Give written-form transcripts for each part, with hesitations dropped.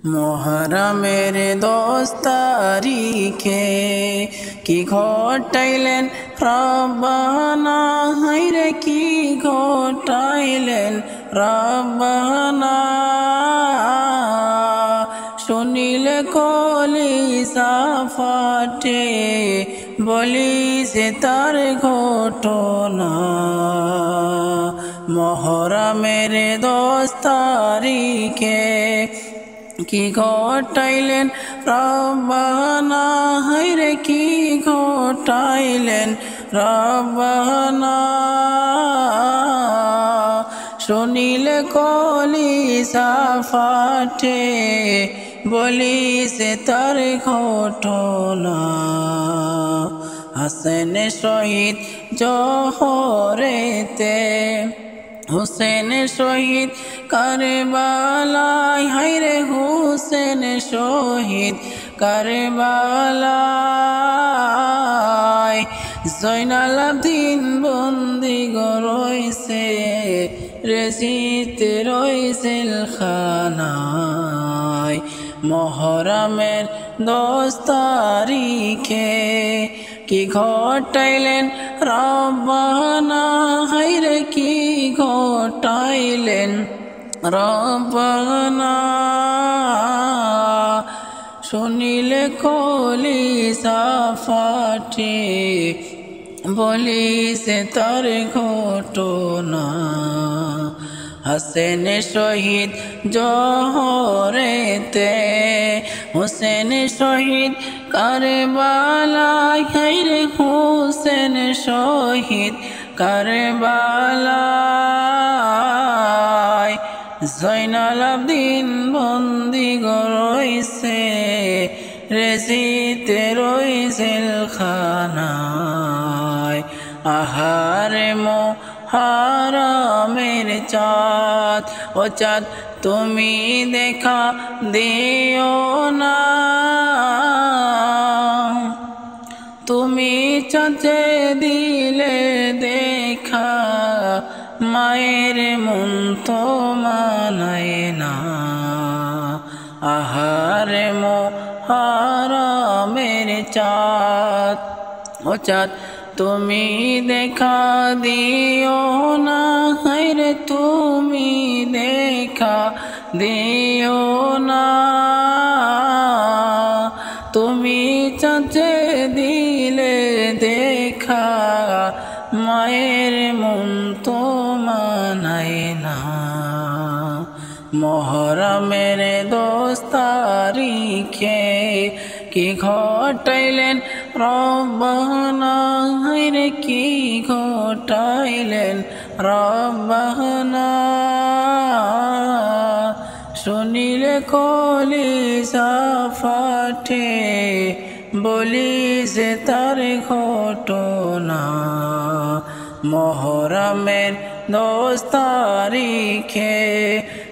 মুহররমের 10 তারিখে কি ঘটাইলেন রব্বানা, হায়রে কি ঘটাইলেন রব্বানা। শুনিলে কলিজা ফাটে, বলি যে তার ঘটনা। মুহররমের 10 তারিখে কি ঘটাইলেন রব্বানা, হায়রে কি ঘটাইলেন রব্বানা। শুনিলে কলিজা ফাটে, বলি যে তার ঘটনা। হাসেন শহীদ জোহরেতে, হুসেন শহীদ কারবালায়, হায়রে হুসেন শহীদ কারবালায়। জয়নাল আবদিন বন্দি রইছে, রেজিতে রইছে জেলখানায়। মুহররমের 10 তারিখে কি ঘটাইলেন রব্বানা, হায়রে কি ঘটাইলেন রব্বানা। শুনিলে কলিজা ফাটে, বলি যে তার ঘটনা। হাসেন শহীদ জোহরেতে, হুসেন শহীদ কারবালায়, হায়রে হুসেন শহীদ কারবালায়। জয়নাল আবদিন বন্দি রইছে, রেজিতে রইছে জেলখানায়। আহারে মুহররমের চাঁদ, ও চাঁদ তুমি দেখা দিও না। তুমি চাঁদে দিলে দেখা, মায়ের মন তো মানায় না। আহারে মুহররমের চাঁদ, ও চাঁদ তুমি দেখা দিও না, হায়রে তুমি দেখা দিও না। তুমি চাঁদে দিলে দেখা, মায়ের মন তো মানায় না। মুহররমের 10 তারিখে কি ঘটাইলেন রব্বানা, হায়রে কি ঘটাইলেন রব্বানা। শুনিলে কলিজা ফাটে, বলি যে তার ঘটনা। মুহররমের 10 তারিখে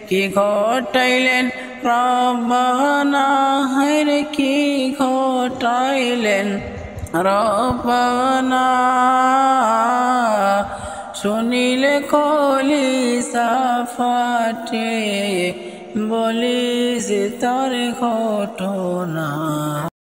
কি ঘটাইলেন রব্বানা, হায়রে কি ঘটাইলেন রব্বানা। শুনিলে কলিজা ফাটে, বলি যে তার ঘটনা।